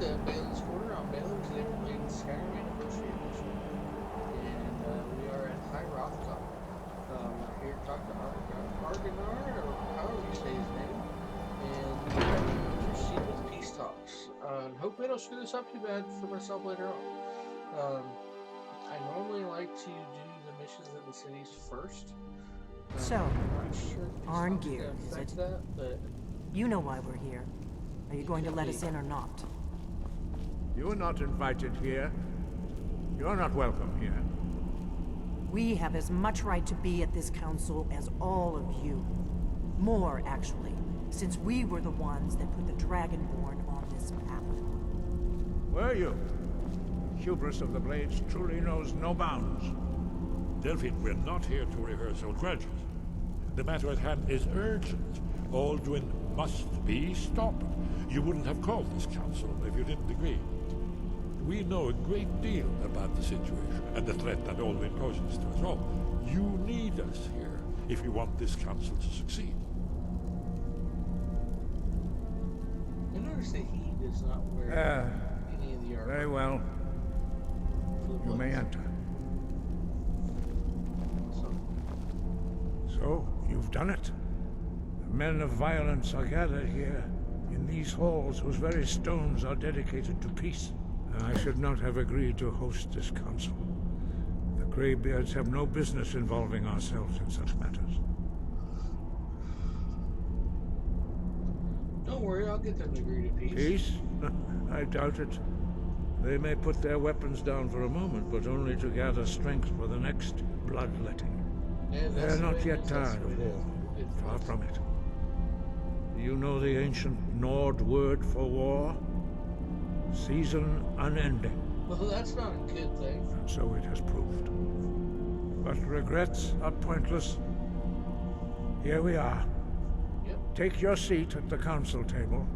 to Bailey's Corner. I'm Bailey. Today we're playing Skyrim Anniversary Edition. And we are at High Rothkop. We're here to talk to Argonar, or however you say his name. And proceed with peace talks. Hopefully I don't screw this up too bad for myself later on. I normally like to do the missions in the cities first. So, I'm not sure Arngir, is it? that, but You know why we're here. Are you going to let us in or not? You're not invited here. You're not welcome here. We have as much right to be at this council as all of you. More, actually, since we were the ones that put the Dragonborn on this path. Were you? Hubris of the Blades truly knows no bounds. Delphine, we're not here to rehearse old grudges. The matter at hand is urgent. Aldrin must be stopped. You wouldn't have called this council if you didn't agree. We know a great deal about the situation and the threat that Aldrin poses to us all. You need us here if you want this council to succeed. I noticed that he does not wear any of the armor. Very well. You may enter. So, you've done it. The men of violence are gathered here, in these halls whose very stones are dedicated to peace. I should not have agreed to host this council. The Greybeards have no business involving ourselves in such matters. Don't worry, I'll get them to agree to peace. Peace? I doubt it. They may put their weapons down for a moment, but only to gather strength for the next bloodletting. Yeah, They're not yet tired of war. Far from it. Do you know the ancient Nord word for war? Season unending. Well, that's not a good thing. And so it has proved. But regrets are pointless. Here we are. Yep. Take your seat at the council table,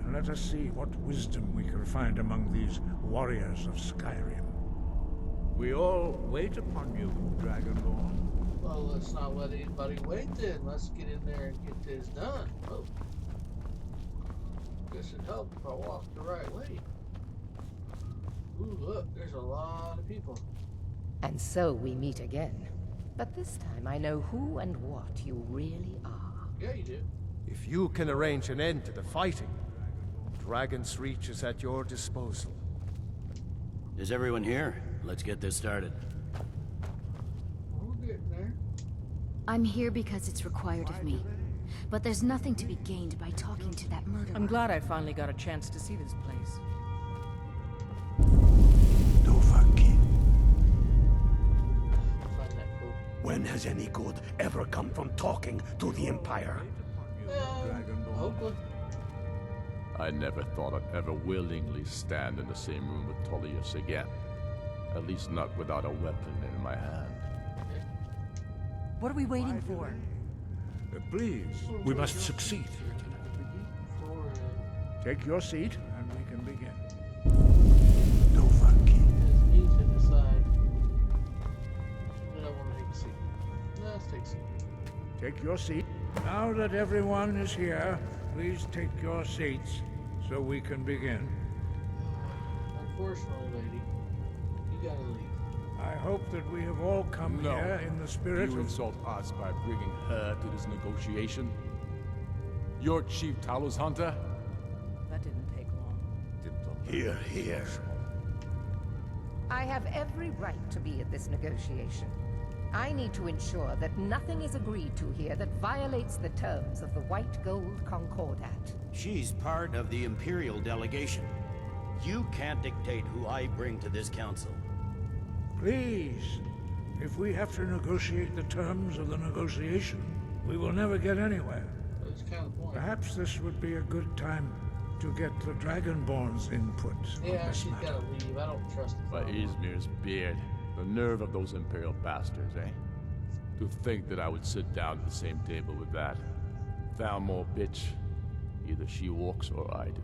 and let us see what wisdom we can find among these warriors of Skyrim. We all wait upon you, Dragonborn. Well, let's not let anybody wait then. Let's get in there and get this done. Oh. Guess it'd help if I walked the right way. Ooh, look, there's a lot of people. And so we meet again. But this time I know who and what you really are. Yeah, you do. If you can arrange an end to the fighting, Dragon's Reach is at your disposal. Is everyone here? Let's get this started. We're getting there. I'm here because it's required of me. But there's nothing to be gained by talking to that murderer. I'm glad I finally got a chance to see this place. Dovahkiin. Find that cool. When has any good ever come from talking to the Empire? Hopefully. I never thought I'd ever willingly stand in the same room with Tullius again. At least not without a weapon in my hand. What are we waiting for? Please, We must succeed. take your seat, and we can begin. Dovahkiin. It's me to decide. Did I want to take a seat? No, let's take a seat. Take your seat. Now that everyone is here, please take your seats so we can begin. Unfortunately, lady, you gotta leave. I hope that we have all come No. here in the spirit You of... insult us by bringing her to this negotiation? You're Chief Talos Hunter? That didn't take long. Here, here. I have every right to be at this negotiation. I need to ensure that nothing is agreed to here that violates the terms of the White Gold Concordat. She's part of the Imperial delegation. You can't dictate who I bring to this council. Please, if we have to negotiate the terms of the negotiation, we will never get anywhere. That's kind of the point. Perhaps this would be a good time to get the Dragonborn's input on Yeah, this she's matter. gotta leave. I don't trust her. By Izmir's beard. The nerve of those Imperial bastards, eh? To think that I would sit down at the same table with that. Thalmor bitch. Either she walks or I do.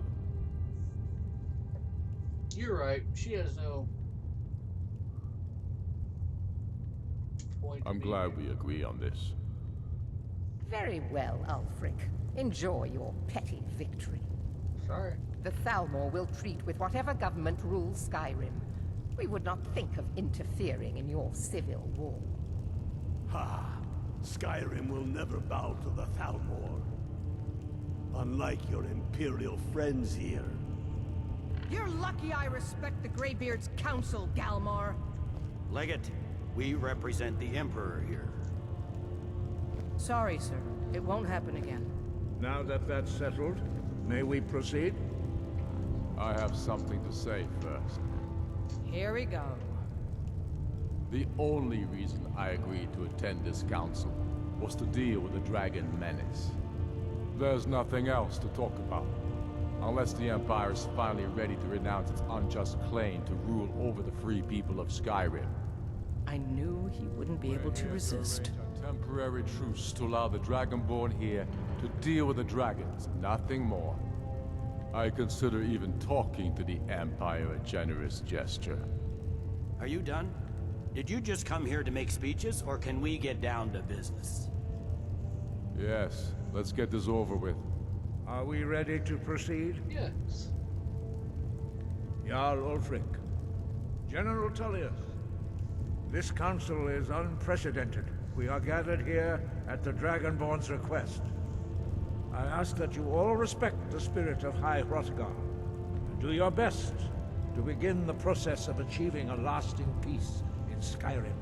You're right. She has no point. I'm glad we agree on this. Very well, Ulfric. Enjoy your petty victory. Sorry. The Thalmor will treat with whatever government rules Skyrim. We would not think of interfering in your civil war. Ha! Skyrim will never bow to the Thalmor. Unlike your Imperial friends here. You're lucky I respect the Greybeard's counsel, Galmar. Legate, we represent the Emperor here. Sorry, sir. It won't happen again. Now that that's settled, may we proceed? I have something to say first. Here we go. The only reason I agreed to attend this council was to deal with the Dragon Menace. There's nothing else to talk about. Unless the Empire is finally ready to renounce its unjust claim to rule over the free people of Skyrim. I knew he wouldn't be able to resist. A temporary truce to allow the Dragonborn here to deal with the dragons, nothing more. I consider even talking to the Empire a generous gesture. Are you done? Did you just come here to make speeches, or can we get down to business? Yes, let's get this over with. Are we ready to proceed? Yes. Jarl Ulfric, General Tullius, this council is unprecedented. We are gathered here at the Dragonborn's request. I ask that you all respect the spirit of High Hrothgar, and do your best to begin the process of achieving a lasting peace in Skyrim.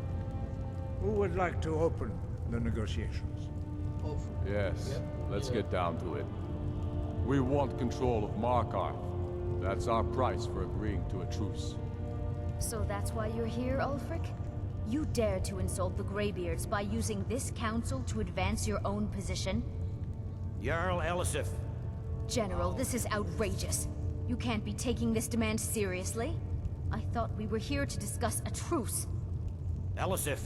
Who would like to open the negotiations? Yes, Yep. let's Yeah. get down to it. We want control of Markarth. That's our price for agreeing to a truce. So that's why you're here, Ulfric? You dare to insult the Greybeards by using this council to advance your own position? Jarl Elisif. General, this is outrageous. You can't be taking this demand seriously. I thought we were here to discuss a truce. Elisif,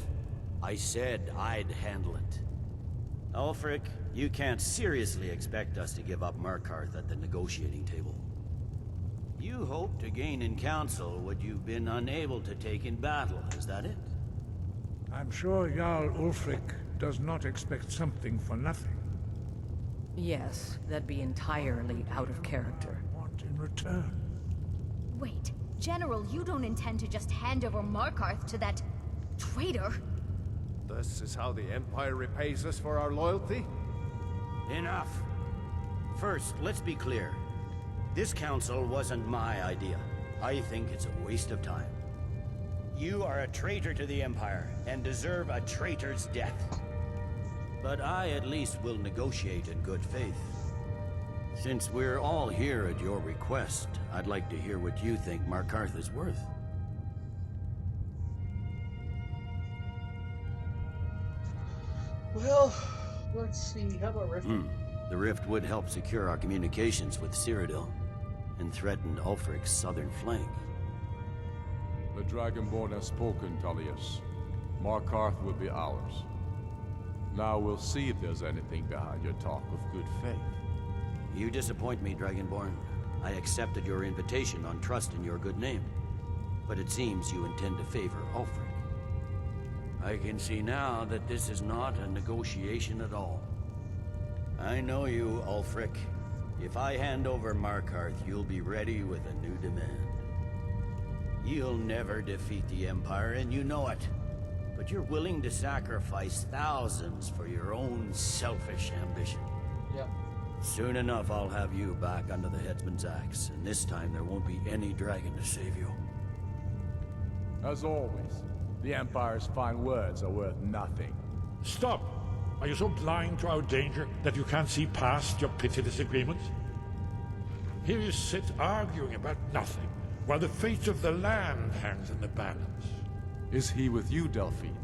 I said I'd handle it. Ulfric, you can't seriously expect us to give up Markarth at the negotiating table. You hoped to gain in council what you've been unable to take in battle, is that it? I'm sure Jarl Ulfric does not expect something for nothing. Yes, that'd be entirely out of character. What in return? Wait, General, you don't intend to just hand over Markarth to that traitor? This is how the Empire repays us for our loyalty? Enough. First, let's be clear. This council wasn't my idea. I think it's a waste of time. You are a traitor to the Empire, and deserve a traitor's death. But I at least will negotiate in good faith. Since we're all here at your request, I'd like to hear what you think Markarth is worth. Well, let's see. How about Rift? The rift would help secure our communications with Cyrodiil, and threaten Ulfric's southern flank. The Dragonborn has spoken, Tullius. Markarth will be ours. Now we'll see if there's anything behind your talk of good faith. You disappoint me, Dragonborn. I accepted your invitation on trust in your good name. But it seems you intend to favor Ulfric. I can see now that this is not a negotiation at all. I know you, Ulfric. If I hand over Markarth, you'll be ready with a new demand. You'll never defeat the Empire, and you know it. But you're willing to sacrifice thousands for your own selfish ambition. Yep. Soon enough, I'll have you back under the headsman's axe, and this time there won't be any dragon to save you. As always, the Empire's fine words are worth nothing. Stop! Are you so blind to our danger that you can't see past your pitiless agreements? Here you sit arguing about nothing, while the fate of the land hangs in the balance. Is he with you, Delphine?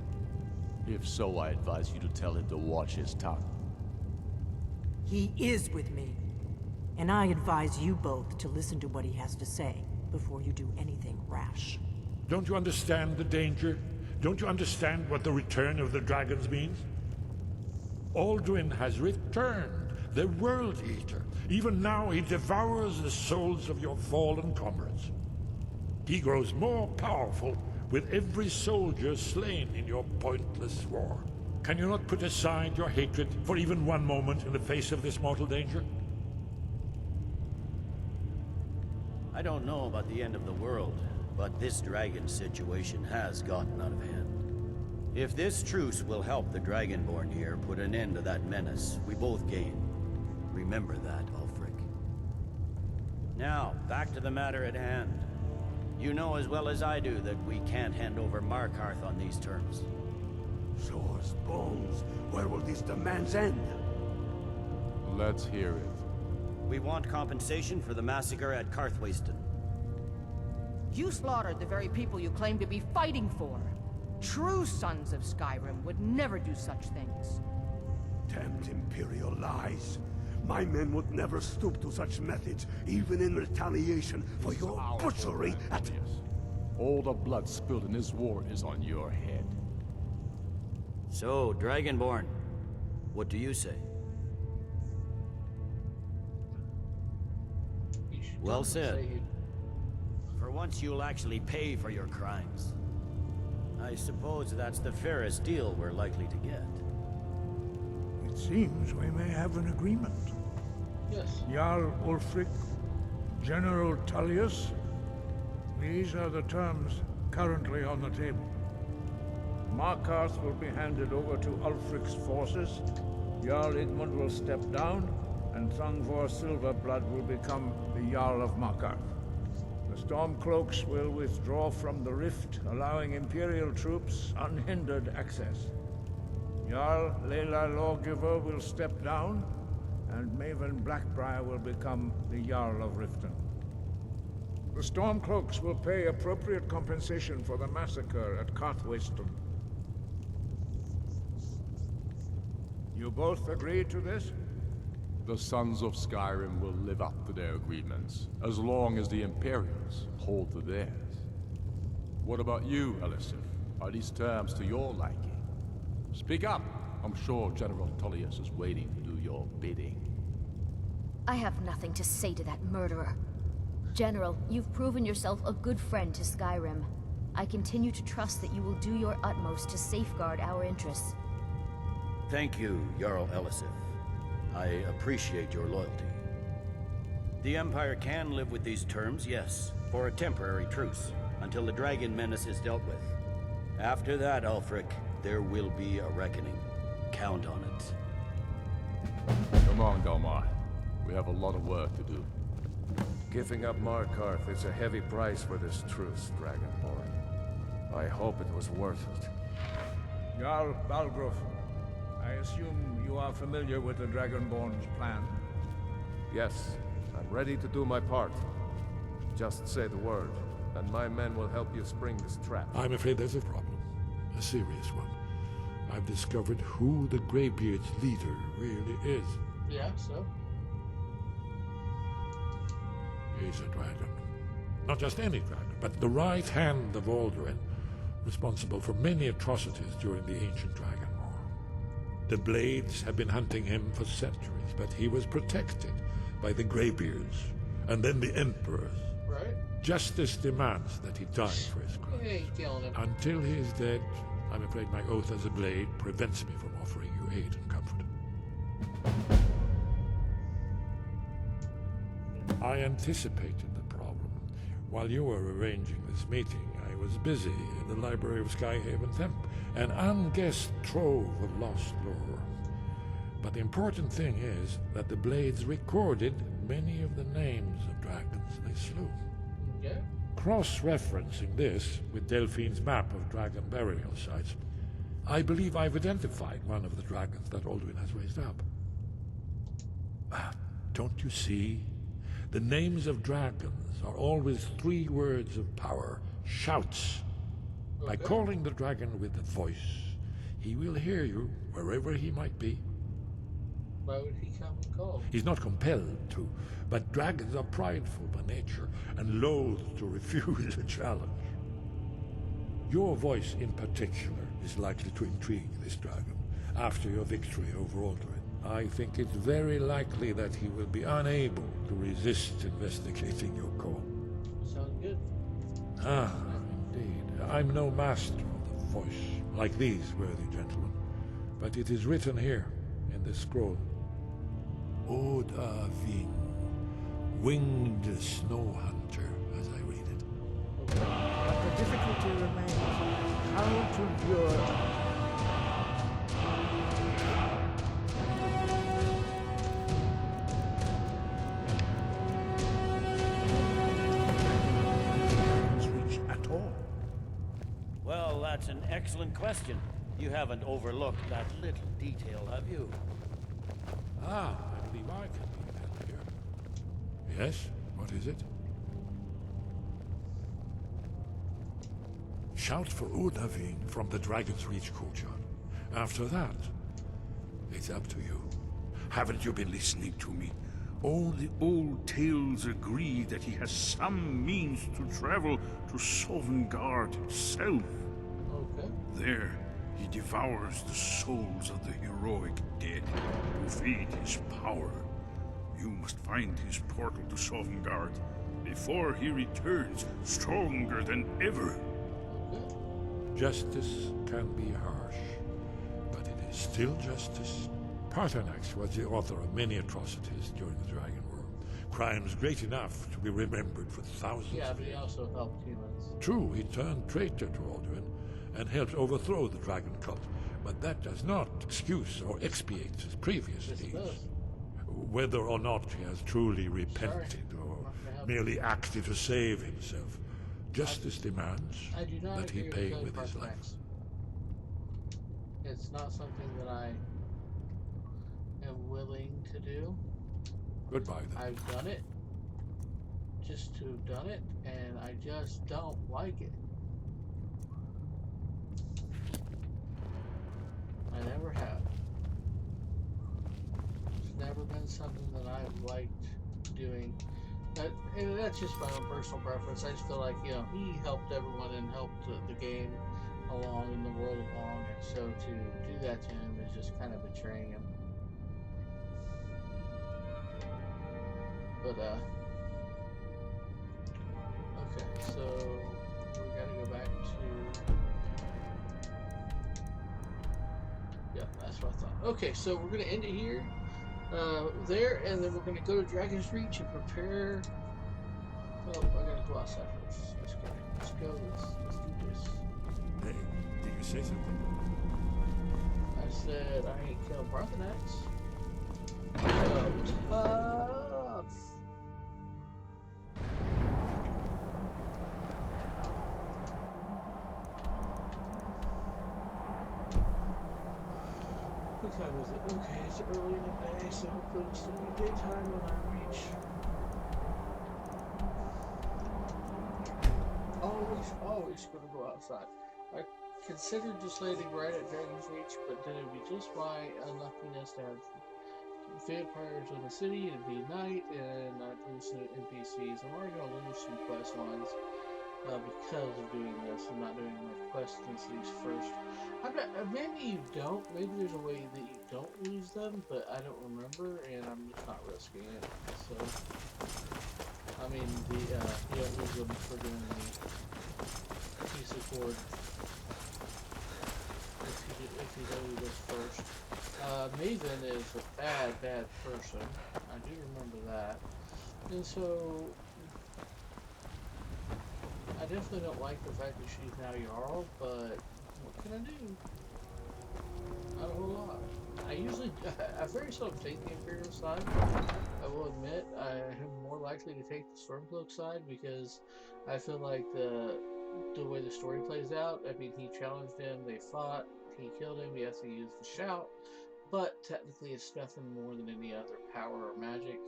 If so, I advise you to tell him to watch his tongue. He is with me. And I advise you both to listen to what he has to say before you do anything rash. Don't you understand the danger? Don't you understand what the return of the dragons means? Alduin has returned, the World Eater. Even now he devours the souls of your fallen comrades. He grows more powerful with every soldier slain in your pointless war. Can you not put aside your hatred for even one moment in the face of this mortal danger? I don't know about the end of the world, but this dragon situation has gotten out of hand. If this truce will help the Dragonborn here put an end to that menace, we both gain. Remember that, Ulfric. Now, back to the matter at hand. You know as well as I do that we can't hand over Markarth on these terms. Swords, bones, where will these demands end? Let's hear it. We want compensation for the massacre at Karthwasten. You slaughtered the very people you claim to be fighting for. True sons of Skyrim would never do such things. Damned Imperial lies. My men would never stoop to such methods, even in retaliation for your butchery at... All the blood spilled in this war is on your head. So, Dragonborn, what do you say? Well said. For once you'll actually pay for your crimes. I suppose that's the fairest deal we're likely to get. It seems we may have an agreement. Yes. Jarl Ulfric, General Tullius. These are the terms currently on the table. Markarth will be handed over to Ulfric's forces, Jarl Igmund will step down, and Thangvor Silverblood will become the Jarl of Markarth. The Stormcloaks will withdraw from the rift, allowing Imperial troops unhindered access. Jarl Leila Lawgiver will step down, and Maven Blackbriar will become the Jarl of Riften. The Stormcloaks will pay appropriate compensation for the massacre at Karthwasten. You both agree to this? The Sons of Skyrim will live up to their agreements, as long as the Imperials hold to theirs. What about you, Elisif? Are these terms to your liking? Speak up! I'm sure General Tullius is waiting to do your bidding. I have nothing to say to that murderer. General, you've proven yourself a good friend to Skyrim. I continue to trust that you will do your utmost to safeguard our interests. Thank you, Jarl Elisif. I appreciate your loyalty. The Empire can live with these terms, yes, for a temporary truce, until the dragon menace is dealt with. After that, Ulfric, there will be a reckoning. Count on it. Come on, Delmar. We have a lot of work to do. Giving up Markarth is a heavy price for this truce, Dragonborn. I hope it was worth it. Jarl Balgruuf, I assume you are familiar with the Dragonborn's plan. Yes, I'm ready to do my part. Just say the word, and my men will help you spring this trap. I'm afraid there's a problem. A serious one. I've discovered who the Greybeard's leader really is. Yeah, so? He's a dragon. Not just any dragon, but the right hand of Alduin, responsible for many atrocities during the ancient Dragon War. The Blades have been hunting him for centuries, but he was protected by the Greybeards, and then the Emperors. Right. Justice demands that he die for his crimes. Hey, killing him. Until he is dead, I'm afraid my oath as a Blade prevents me from offering you aid and comfort. I anticipated the problem. While you were arranging this meeting, I was busy in the library of Skyhaven Temp, an unguessed trove of lost lore. But the important thing is that the Blades recorded many of the names of dragons they slew. Yeah? Cross-referencing this with Delphine's map of dragon burial sites, I believe I've identified one of the dragons that Alduin has raised up. Don't you see? The names of dragons are always 3 words of power, shouts. By calling the dragon with a voice, he will hear you wherever he might be. Why would he come and call? He's not compelled to, but dragons are prideful by nature and loath to refuse a challenge. Your voice in particular is likely to intrigue this dragon after your victory over Alduin. I think it's very likely that he will be unable to resist investigating your call. Sounds good. Ah, indeed. I'm no master of the voice, like these worthy gentlemen, but it is written here in this scroll. Oda Vin, winged snow hunter, as I read it. But the difficulty remains how to lure. Reach at all. Well, that's an excellent question. You haven't overlooked that little detail, have you? Ah, I believe I can be of help here. Yes? What is it? Shout for Udavine from the Dragon's Reach courtyard. After that, it's up to you. Haven't you been listening to me? All the old tales agree that he has some means to travel to Sovngarde itself. Okay. There, he devours the souls of the heroic dead to feed his power. You must find his portal to Sovngarde before he returns stronger than ever. Justice can be harsh, but it is still justice. Paternax was the author of many atrocities during the Dragon War. Crimes great enough to be remembered for thousands Yeah, of but he years. also helped humans. True, he turned traitor to Alduin and helped overthrow the dragon cult, but that does not excuse or expiate his previous Yes, it deeds. does. Whether or not he has truly repented or I'm not gonna help merely acted to save himself, justice demands I do not that he agree pay with with his life. Paternax. It's not something that I am willing to do. Goodbye then. I've done it just to have done it, and I just don't like it. I never have. It's never been something that I've liked doing. And that's just my own personal preference. I just feel like, you know, he helped everyone and helped the game along and the world along, and so to do that to him is just kind of betraying him. But, okay, so we gotta go back to, yeah, that's what I thought. Okay, so we're gonna end it here, there, and then we're gonna go to Dragon's Reach and prepare. Oh, I gotta go outside first. Let's go. Let's do this. Hey, did you say something? I said I ain't killed Paternax. Tough. What time is it? Okay, it's early in the day, so hopefully it'll still be daytime when I reach. Always gonna go outside. I considered just landing right at Dragon's Reach, but then it'd be just my unluckiness to have vampires in the city, it'd be night, and I'd lose some NPCs. I'm already gonna lose some quest lines because of doing this and not doing my quests in cities first. Maybe you don't. Maybe there's a way that you don't lose them, but I don't remember, and I'm just not risking it. So, I mean, you don't lose them for doing the piece of cord if you do this first. Maven is a bad person. I do remember that. And so, I definitely don't like the fact that she's now Jarl, but what can I do? Not a whole lot. I very seldom take the Imperial side. I will admit, I am more likely to take the Stormcloak side because I feel like the way the story plays out, I mean, he challenged him, they fought, he killed him, yes, he used the shout, but technically it's nothing more than any other power or magic,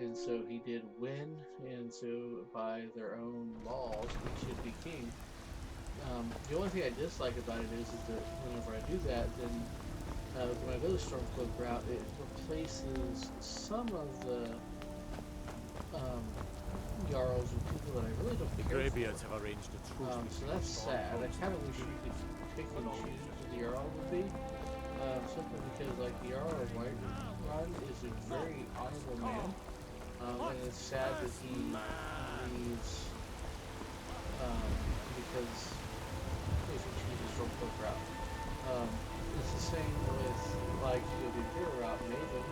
and so he did win, and so by their own laws, he should be king. The only thing I dislike about it is that whenever I do that, then when I go the Stormcloak route, it replaces some of the Jarls and people that I really don't The care Greybeards for. have arranged a truce. So that's sad. I kind of wish you could pick and choose who the Jarl would be. Simply because, like, the Jarl of Whiterun is a very honorable man. And it's sad that he leaves because if he chooses Stormcloak route. It's the same with, like, the Imperial route, Maven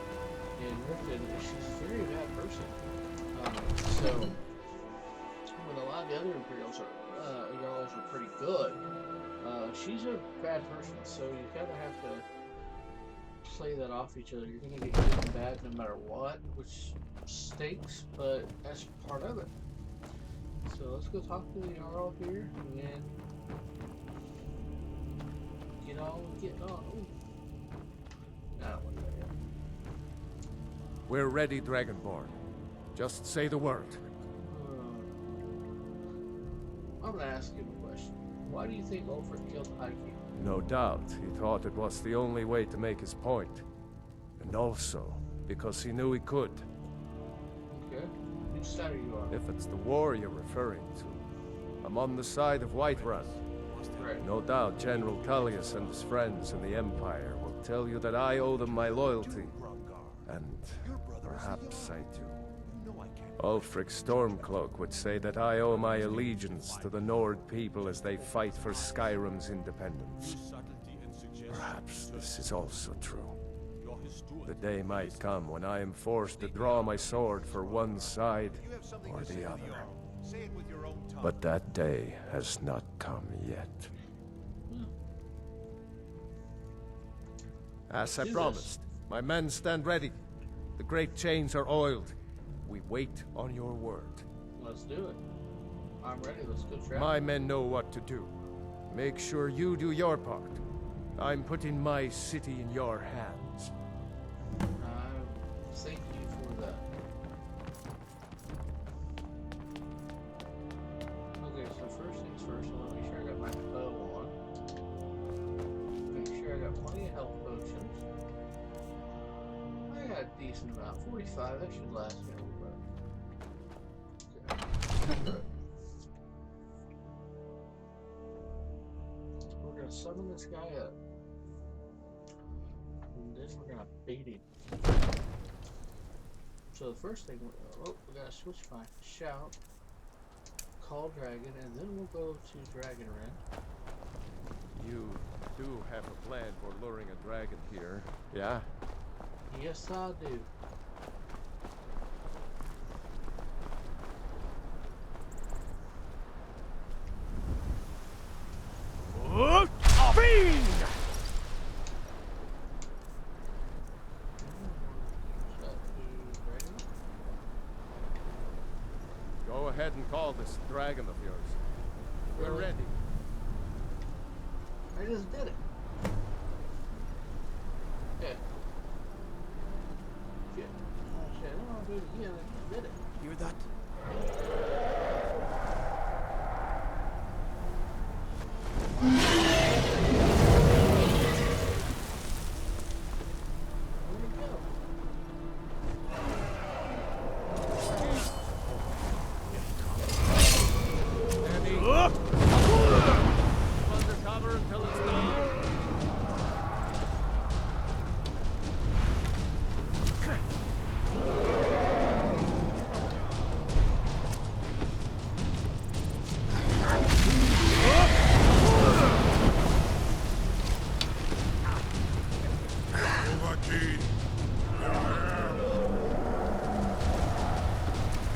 and Riften. She's a very bad person. So, when a lot of the other Imperials are, Jarls are pretty good, she's a bad person, so you kind of have to play that off each other. You're going to get good and bad no matter what, which stinks, but that's part of it. So let's go talk to the Jarl here and get on getting on. Ooh. I don't want that yet. We're ready, Dragonborn. Just say the word. I'm going to ask you a question. Why do you think Ulfric killed the High King? No doubt, he thought it was the only way to make his point. And also, because he knew he could. Okay. Which side are you on? If it's the war you're referring to, I'm on the side of Whiterun. Right. No doubt General Tullius and his friends in the Empire will tell you that I owe them my loyalty. And perhaps I do. Ulfric Stormcloak would say that I owe my allegiance to the Nord people as they fight for Skyrim's independence. Perhaps this is also true. The day might come when I am forced to draw my sword for one side or the other. But that day has not come yet. As I promised, my men stand ready. The great chains are oiled. We wait on your word. Let's do it. I'm ready. Let's go travel. My men know what to do. Make sure you do your part. I'm putting my city in your hands. Thank you for that. Okay, so first things first, I want to make sure I got my bow on. Make sure I got plenty of health potions. I got a decent amount. 45, that should last me a little bit. Okay. We're going to summon this guy up. And then we're going to beat him. So the first thing, we gotta switch my shout, call dragon, and then we'll go to Dragon Rend. You do have a plan for luring a dragon here, yeah? Yes, I do. Fiend! Go ahead and call this dragon of yours. We're Really? ready. I just did it. Okay. Shit. Oh shit, I don't want to do it again. I just did it. Hear that? Where'd it go? Undercover until it's done. Overkey. Here I am.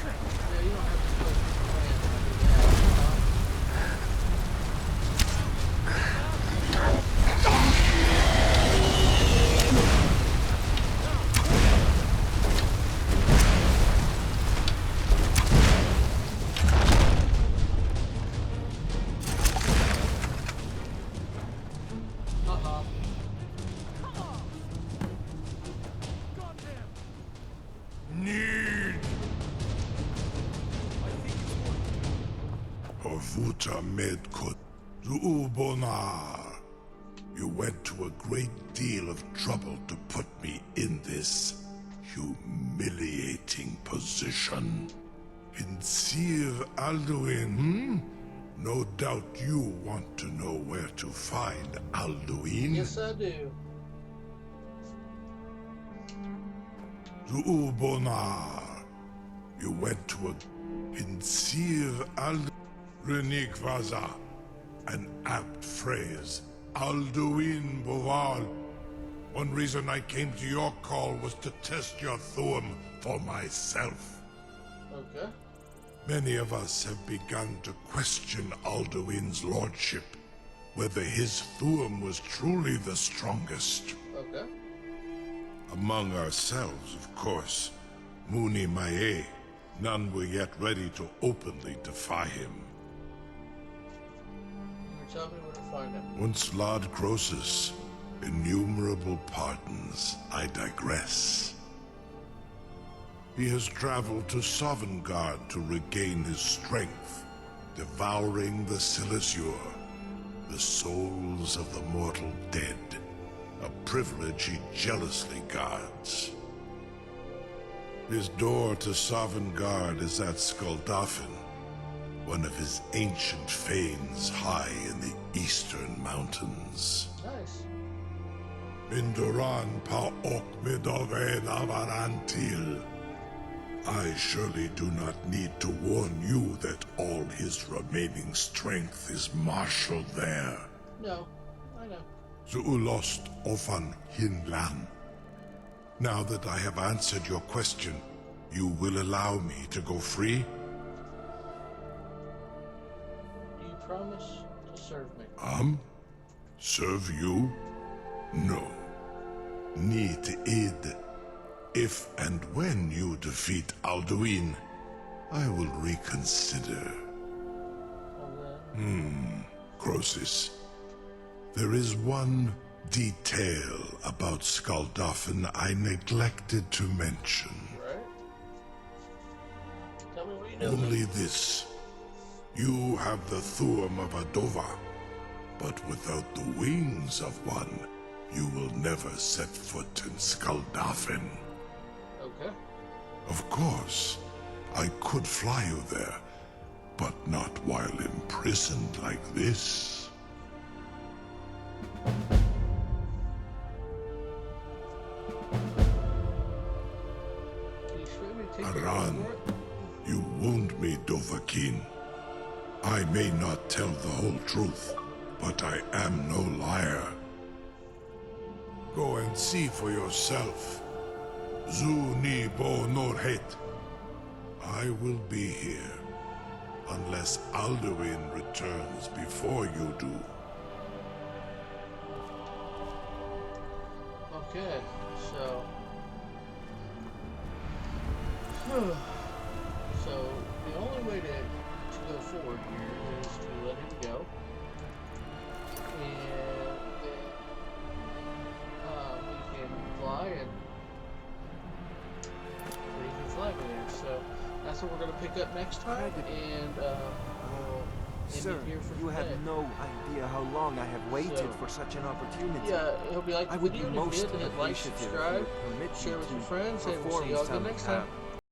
Yeah, you don't have to put plan. Need. Ovuta Medkut Zuubonar. You went to a great deal of trouble to put me in this humiliating position. In Sir Alduin, No doubt you want to know where to find Alduin. Yes, I do. Zuubonar. You went to a Insir Alduin. Renikvaza. An apt phrase. Alduin Boval. One reason I came to your call was to test your Thuum for myself. Okay. Many of us have begun to question Alduin's lordship, whether his Thuum was truly the strongest. Okay. Among ourselves, of course. Muni Mae, none were yet ready to openly defy him. Tell me where to find him. Once Lord Croesus, innumerable pardons, I digress. He has traveled to Sovngarde to regain his strength, devouring the Silesure, the souls of the mortal dead, a privilege he jealously guards. His door to Sovngarde is at Skuldafn, one of his ancient fanes high in the eastern mountains. Nice. Mindoran pa ok midoven avarantil. I surely do not need to warn you that all his remaining strength is marshaled there. No, I know. Zuulost ofan hinlan. Now that I have answered your question, you will allow me to go free? Do you promise to serve me? Serve you? No. Need id. If and when you defeat Alduin, I will reconsider. Croesus. There is one detail about Skuldafn I neglected to mention. Right? Tell me what you know. Only this. You have the Thuum of Adova, but without the wings of one, you will never set foot in Skuldafn. Okay. Of course, I could fly you there, but not while imprisoned like this. Aran, you wound me, Dovahkiin. I may not tell the whole truth, but I am no liar. Go and see for yourself. Zu ni bo norhet. I will be here, unless Alduin returns before you do. Okay, so... so, the only way to go forward here is to let him go. And then we can fly and leave your flag there. So, that's what we're going to pick up next time. And we'll end Sir, it here for you have today. no idea how long I have waited for such an opportunity. Yeah, he'll be like I the would be video. If you most did, hit like, appreciative if you subscribe, would permit share me with your to friends, and we'll perform see y'all again some, next time.